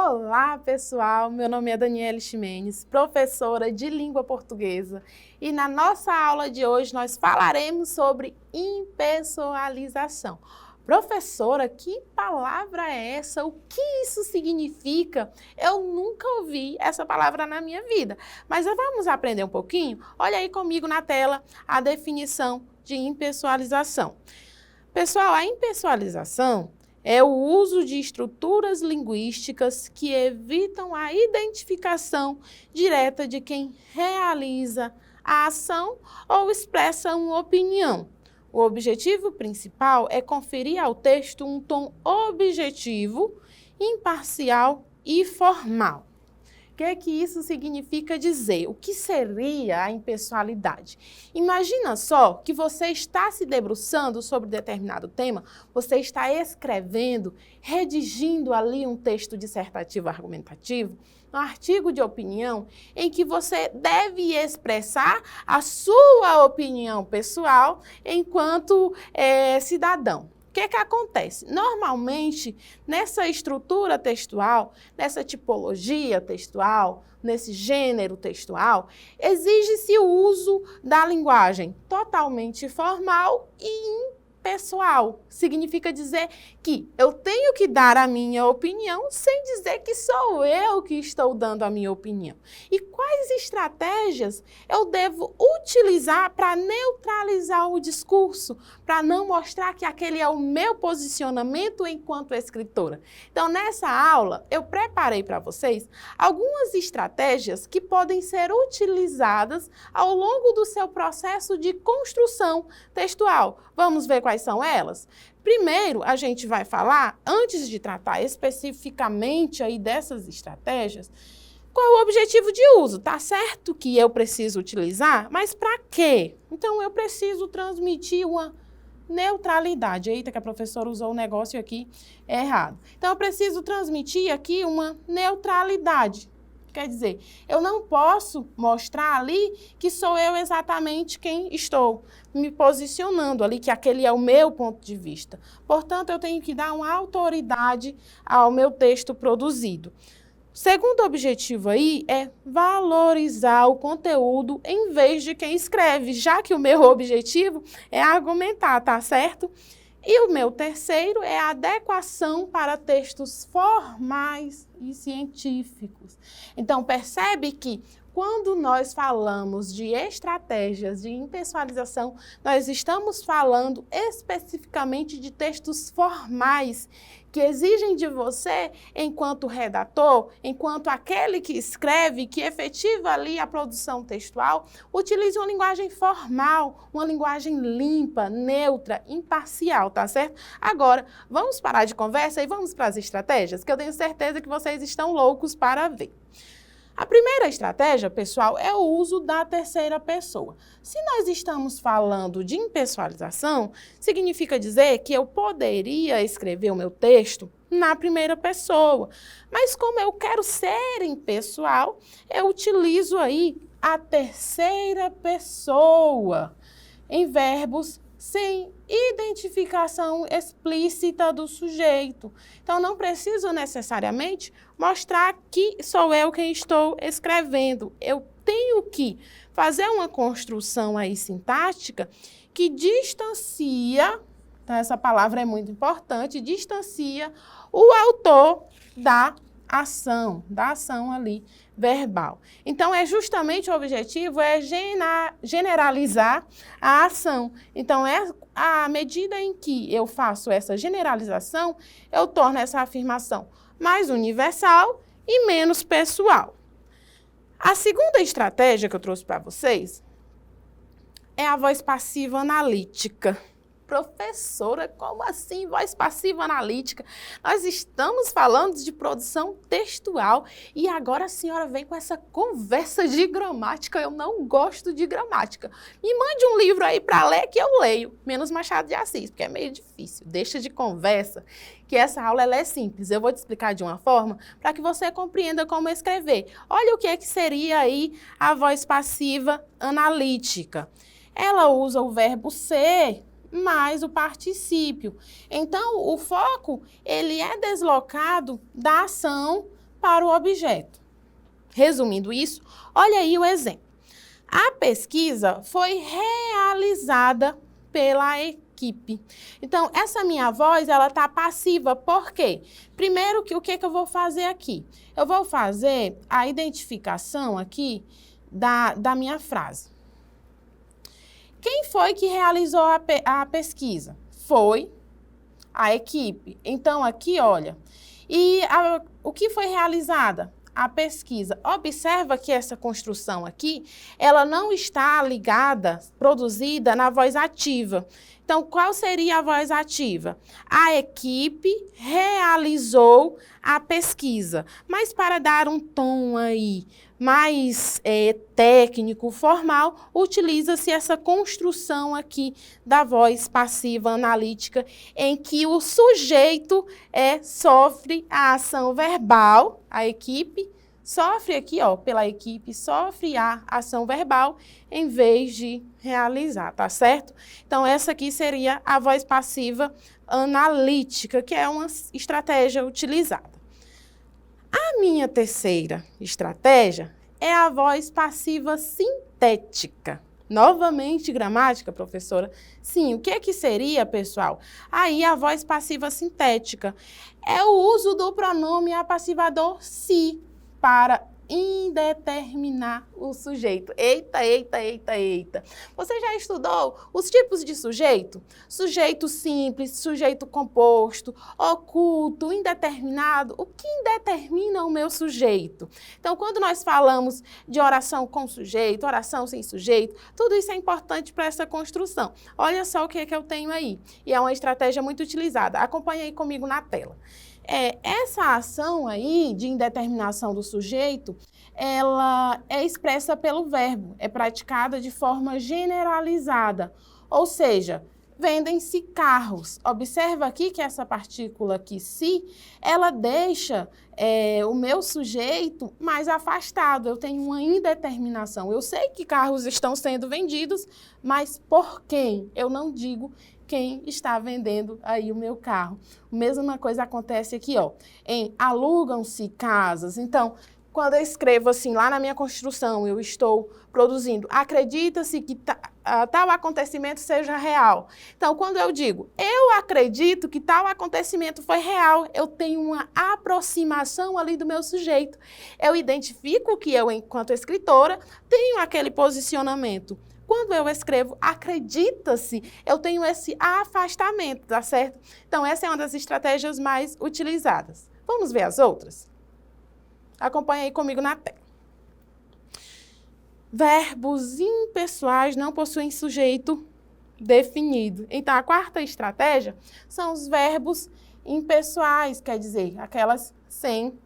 Olá, pessoal! Meu nome é Daniele Ximenes, professora de língua portuguesa. E na nossa aula de hoje nós falaremos sobre impessoalização. Professora, que palavra é essa? O que isso significa? Eu nunca ouvi essa palavra na minha vida. Mas vamos aprender um pouquinho? Olha aí comigo na tela a definição de impessoalização. Pessoal, a impessoalização é o uso de estruturas linguísticas que evitam a identificação direta de quem realiza a ação ou expressa uma opinião. O objetivo principal é conferir ao texto um tom objetivo, imparcial e formal. O que isso significa dizer? O que seria a impessoalidade? Imagina só que você está se debruçando sobre determinado tema, você está escrevendo, redigindo ali um texto dissertativo argumentativo, um artigo de opinião, em que você deve expressar a sua opinião pessoal enquanto cidadão. O que acontece? Normalmente, nessa estrutura textual, nessa tipologia textual, nesse gênero textual, exige-se o uso da linguagem totalmente formal e impessoal. Significa dizer que eu tenho que dar a minha opinião sem dizer que sou eu que estou dando a minha opinião. E quais estratégias eu devo utilizar para neutralizar o discurso, para não mostrar que aquele é o meu posicionamento enquanto escritora? Então, nessa aula, eu preparei para vocês algumas estratégias que podem ser utilizadas ao longo do seu processo de construção textual. Vamos ver quais são elas? Primeiro, a gente vai falar, antes de tratar especificamente aí dessas estratégias, qual o objetivo de uso? Tá certo que eu preciso utilizar, mas para quê? Então, eu preciso transmitir uma neutralidade. Eita, que a professora usou o negócio aqui errado. Então, eu preciso transmitir aqui uma neutralidade. Quer dizer, eu não posso mostrar ali que sou eu exatamente quem estou me posicionando ali, que aquele é o meu ponto de vista. Portanto, eu tenho que dar uma autoridade ao meu texto produzido. O segundo objetivo aí é valorizar o conteúdo em vez de quem escreve, já que o meu objetivo é argumentar, tá certo? E o meu terceiro é a adequação para textos formais e científicos. Então, percebe que quando nós falamos de estratégias de impessoalização, nós estamos falando especificamente de textos formais que exigem de você, enquanto redator, enquanto aquele que escreve, que efetiva ali a produção textual, utilize uma linguagem formal, uma linguagem limpa, neutra, imparcial, tá certo? Agora, vamos parar de conversa e vamos para as estratégias, que eu tenho certeza que vocês estão loucos para ver. A primeira estratégia, pessoal, é o uso da terceira pessoa. Se nós estamos falando de impessoalização, significa dizer que eu poderia escrever o meu texto na primeira pessoa. Mas como eu quero ser impessoal, eu utilizo aí a terceira pessoa em verbos sem identificação explícita do sujeito. Então, não preciso necessariamente mostrar que sou eu quem estou escrevendo. Eu tenho que fazer uma construção aí sintática que distancia, tá? Essa palavra é muito importante, distancia o autor da ação ali verbal. Então, justamente o objetivo é generalizar a ação. Então, à medida em que eu faço essa generalização, eu torno essa afirmação mais universal e menos pessoal. A segunda estratégia que eu trouxe para vocês é a voz passiva analítica. Professora, como assim voz passiva analítica? Nós estamos falando de produção textual e agora a senhora vem com essa conversa de gramática. Eu não gosto de gramática. Me mande um livro aí para ler que eu leio, menos Machado de Assis, porque é meio difícil. Deixa de conversa, que essa aula ela é simples. Eu vou te explicar de uma forma para que você compreenda como escrever. Olha o que é que seria aí a voz passiva analítica. Ela usa o verbo ser mais o particípio. Então, o foco, ele é deslocado da ação para o objeto. Resumindo isso, olha aí o exemplo. A pesquisa foi realizada pela equipe. Então, essa minha voz, ela está passiva, por quê? Primeiro, o que eu vou fazer aqui? Eu vou fazer a identificação aqui da minha frase. Quem foi que realizou a pesquisa? Foi a equipe. Então, aqui, olha, o que foi realizada? A pesquisa. Observa que essa construção aqui, ela não está ligada, produzida na voz ativa. Então, qual seria a voz ativa? A equipe realizou a pesquisa. Mas para dar um tom aí mais técnico, formal, utiliza-se essa construção aqui da voz passiva analítica, em que o sujeito sofre a ação verbal, a equipe sofre aqui, ó, pela equipe, sofre a ação verbal em vez de realizar, tá certo? Então, essa aqui seria a voz passiva analítica, que é uma estratégia utilizada. A minha terceira estratégia é a voz passiva sintética. Novamente, gramática, professora? Sim, o que seria, pessoal? Aí, a voz passiva sintética é o uso do pronome apassivador se para indeterminar o sujeito. Eita, eita, eita, eita. Você já estudou os tipos de sujeito? Sujeito simples, sujeito composto, oculto, indeterminado. O que indetermina o meu sujeito? Então, quando nós falamos de oração com sujeito, oração sem sujeito, tudo isso é importante para essa construção. Olha só o que eu tenho aí. E é uma estratégia muito utilizada. Acompanhe aí comigo na tela. Essa ação aí de indeterminação do sujeito, ela é expressa pelo verbo, é praticada de forma generalizada, ou seja, vendem-se carros. Observa aqui que essa partícula aqui, se, ela deixa o meu sujeito mais afastado, eu tenho uma indeterminação. Eu sei que carros estão sendo vendidos, mas por quem? Eu não digo quem está vendendo aí o meu carro. A mesma coisa acontece aqui, ó, em alugam-se casas. Então, quando eu escrevo assim, lá na minha construção, eu estou produzindo, acredita-se que tal acontecimento seja real. Então, quando eu digo, eu acredito que tal acontecimento foi real, eu tenho uma aproximação ali do meu sujeito. Eu identifico que eu, enquanto escritora, tenho aquele posicionamento. Quando eu escrevo, acredita-se, eu tenho esse afastamento, tá certo? Então, essa é uma das estratégias mais utilizadas. Vamos ver as outras? Acompanhe aí comigo na tela. Verbos impessoais não possuem sujeito definido. Então, a quarta estratégia são os verbos impessoais, quer dizer, aquelas sem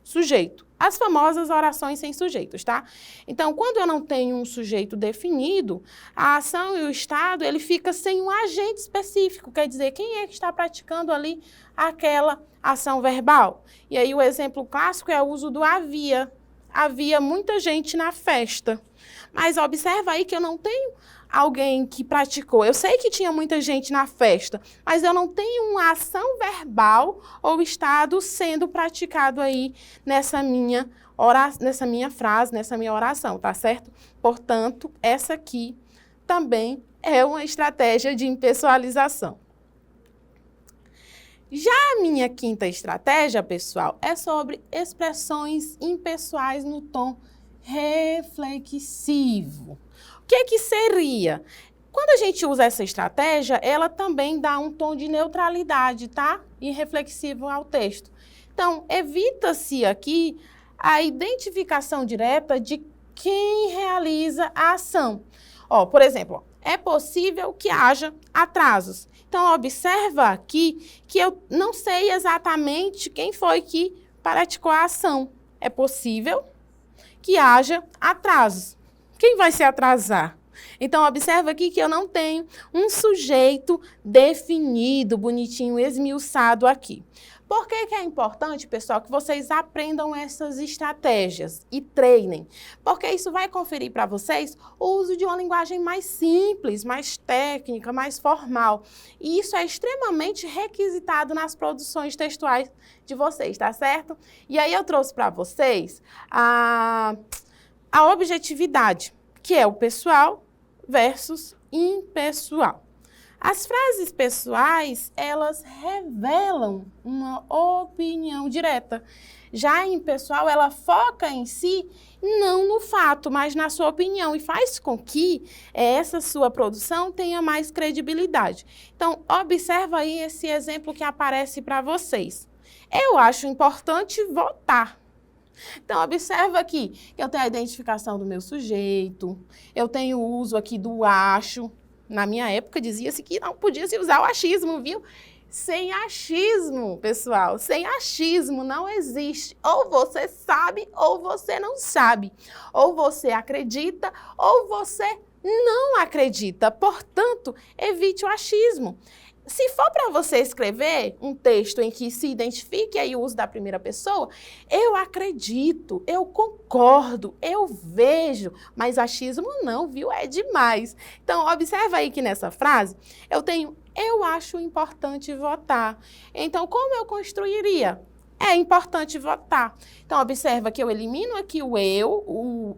sujeito. As famosas orações sem sujeitos, tá? Então, quando eu não tenho um sujeito definido, a ação e o estado, ele fica sem um agente específico, quer dizer, quem é que está praticando ali aquela ação verbal? E aí, o exemplo clássico é o uso do havia. Havia muita gente na festa. Mas observa aí que eu não tenho alguém que praticou. Eu sei que tinha muita gente na festa, mas eu não tenho uma ação verbal ou estado sendo praticado aí nessa minha frase, nessa minha oração, tá certo? Portanto, essa aqui também é uma estratégia de impessoalização. Já a minha quinta estratégia, pessoal, é sobre expressões impessoais no tom reflexivo. O que seria? Quando a gente usa essa estratégia, ela também dá um tom de neutralidade, tá? E reflexivo ao texto. Então, evita-se aqui a identificação direta de quem realiza a ação. Ó, por exemplo, é possível que haja atrasos. Então, observa aqui que eu não sei exatamente quem foi que praticou a ação. É possível que haja atrasos. Quem vai se atrasar? Então, observa aqui que eu não tenho um sujeito definido, bonitinho, esmiuçado aqui. Por que que é importante, pessoal, que vocês aprendam essas estratégias e treinem? Porque isso vai conferir para vocês o uso de uma linguagem mais simples, mais técnica, mais formal. E isso é extremamente requisitado nas produções textuais de vocês, tá certo? E aí eu trouxe para vocês a objetividade, que é o pessoal versus impessoal. As frases pessoais, elas revelam uma opinião direta. Já a impessoal, ela foca em si, não no fato, mas na sua opinião, e faz com que essa sua produção tenha mais credibilidade. Então, observa aí esse exemplo que aparece para vocês. Eu acho importante votar. Então, observa aqui que eu tenho a identificação do meu sujeito, eu tenho o uso aqui do acho. Na minha época, dizia-se que não podia se usar o achismo, viu? Sem achismo, pessoal, sem achismo não existe. Ou você sabe ou você não sabe. Ou você acredita ou você não acredita. Portanto, evite o achismo. Se for para você escrever um texto em que se identifique aí o uso da primeira pessoa, eu acredito, eu concordo, eu vejo, mas achismo não, viu? É demais. Então, observa aí que nessa frase eu tenho, eu acho importante votar. Então, como eu construiria? É importante votar. Então, observa que eu elimino aqui o eu,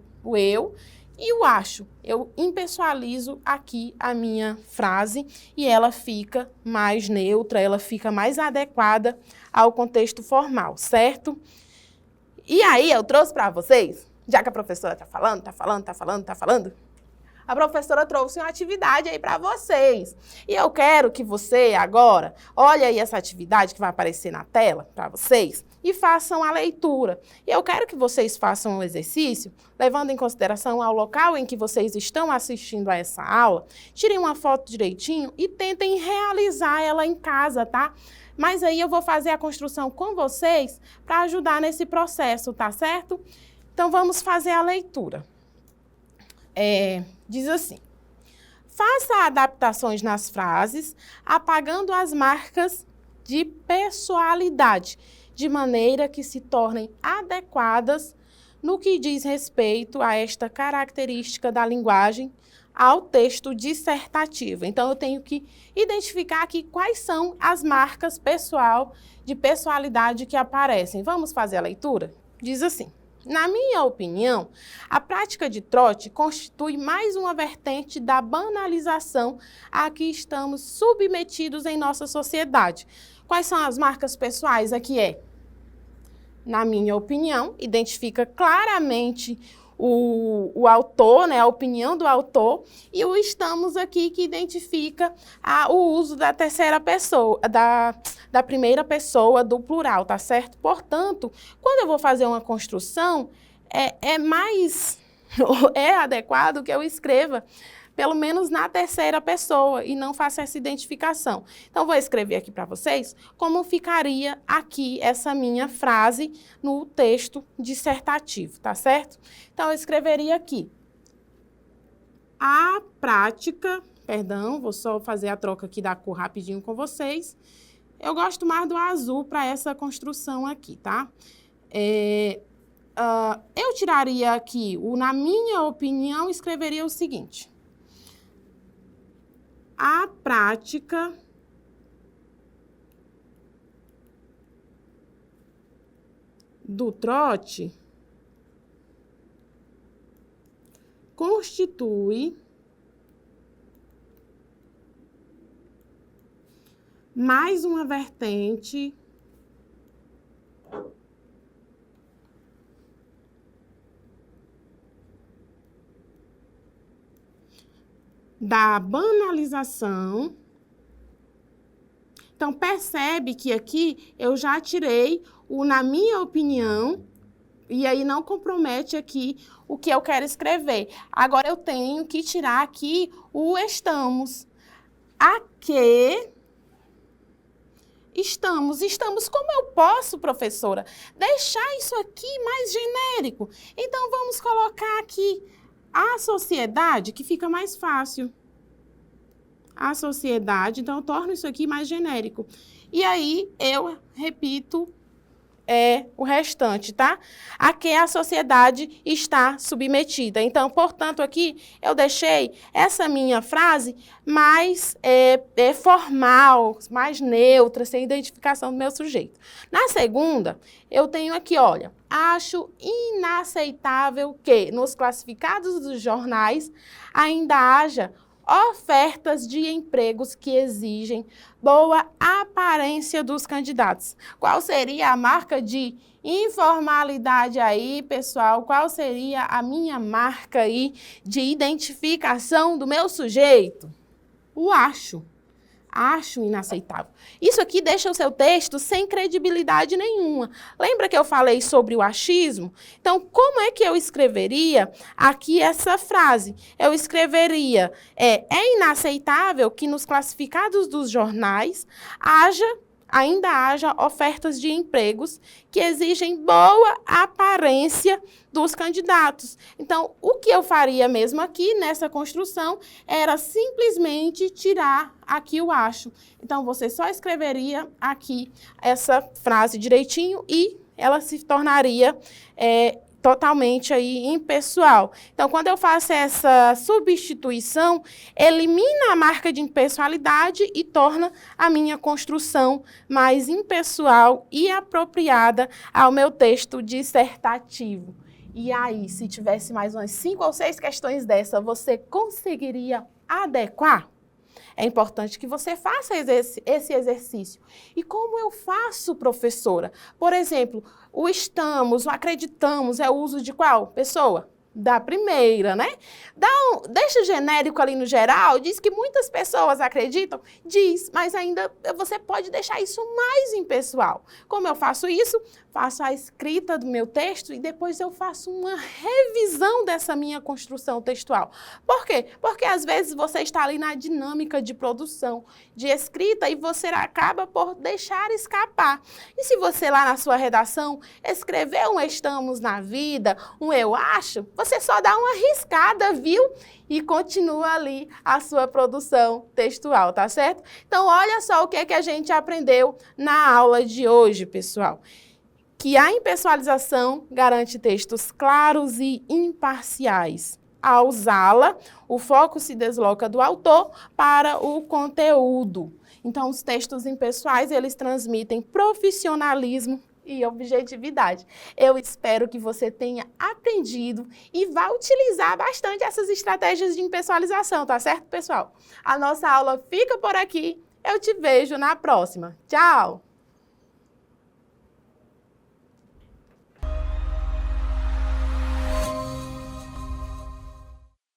e o acho, eu impessoalizo aqui a minha frase e ela fica mais neutra, ela fica mais adequada ao contexto formal, certo? E aí eu trouxe para vocês, já que a professora está falando, a professora trouxe uma atividade aí para vocês. E eu quero que você agora, olhe aí essa atividade que vai aparecer na tela para vocês e façam a leitura. E eu quero que vocês façam um exercício, levando em consideração ao local em que vocês estão assistindo a essa aula, tirem uma foto direitinho e tentem realizar ela em casa, tá? Mas aí eu vou fazer a construção com vocês para ajudar nesse processo, tá certo? Então vamos fazer a leitura. Diz assim, faça adaptações nas frases, apagando as marcas de pessoalidade, de maneira que se tornem adequadas no que diz respeito a esta característica da linguagem ao texto dissertativo. Então, eu tenho que identificar aqui quais são as marcas de pessoalidade que aparecem. Vamos fazer a leitura? Diz assim. Na minha opinião, a prática de trote constitui mais uma vertente da banalização a que estamos submetidos em nossa sociedade. Quais são as marcas pessoais? Aqui na minha opinião, identifica claramente o autor, né, a opinião do autor, e o estamos aqui que identifica o uso da terceira pessoa, da primeira pessoa do plural, tá certo? Portanto, quando eu vou fazer uma construção, é adequado que eu escreva pelo menos na terceira pessoa e não faça essa identificação. Então, vou escrever aqui para vocês como ficaria aqui essa minha frase no texto dissertativo, tá certo? Então, eu escreveria aqui. A prática, vou só fazer a troca aqui da cor rapidinho com vocês. Eu gosto mais do azul para essa construção aqui, tá? Eu tiraria aqui na minha opinião, escreveria o seguinte. A prática do trote constitui mais uma vertente da banalização. Então, percebe que aqui eu já tirei na minha opinião, e aí não compromete aqui o que eu quero escrever. Agora, eu tenho que tirar aqui o estamos. A que estamos. Estamos, como eu posso, professora, deixar isso aqui mais genérico? Então, vamos colocar aqui A sociedade, que fica mais fácil. A sociedade, então eu torno isso aqui mais genérico. E aí eu repito o restante, tá? A que a sociedade está submetida. Então, portanto, aqui eu deixei essa minha frase mais formal, mais neutra, sem identificação do meu sujeito. Na segunda, eu tenho aqui, olha, acho inaceitável que nos classificados dos jornais ainda haja ofertas de empregos que exigem boa aparência dos candidatos. Qual seria a marca de informalidade aí, pessoal? Qual seria a minha marca aí de identificação do meu sujeito? O acho. Acho inaceitável. Isso aqui deixa o seu texto sem credibilidade nenhuma. Lembra que eu falei sobre o achismo? Então, como é que eu escreveria aqui essa frase? Eu escreveria, é inaceitável que nos classificados dos jornais ainda haja ofertas de empregos que exigem boa aparência dos candidatos. Então, o que eu faria mesmo aqui nessa construção era simplesmente tirar aqui o acho. Então, você só escreveria aqui essa frase direitinho e ela se tornaria totalmente aí impessoal. Então, quando eu faço essa substituição, elimina a marca de impessoalidade e torna a minha construção mais impessoal e apropriada ao meu texto dissertativo. E aí, se tivesse mais umas 5 ou 6 questões dessa, você conseguiria adequar? É importante que você faça esse exercício. E como eu faço, professora? Por exemplo, o estamos, o acreditamos é o uso de qual pessoa? Da primeira, né? Deixa genérico ali no geral, diz que muitas pessoas acreditam, diz, mas ainda você pode deixar isso mais impessoal. Como eu faço isso? Faço a escrita do meu texto e depois eu faço uma revisão dessa minha construção textual. Por quê? Porque às vezes você está ali na dinâmica de produção, de escrita, e você acaba por deixar escapar. E se você lá na sua redação escrever um estamos na vida, um eu acho, você só dá uma riscada, viu? E continua ali a sua produção textual, tá certo? Então, olha só o que a gente aprendeu na aula de hoje, pessoal. Que a impessoalização garante textos claros e imparciais. Ao usá-la, o foco se desloca do autor para o conteúdo. Então, os textos impessoais, eles transmitem profissionalismo e objetividade. Eu espero que você tenha aprendido e vá utilizar bastante essas estratégias de impessoalização, tá certo, pessoal? A nossa aula fica por aqui. Eu te vejo na próxima. Tchau!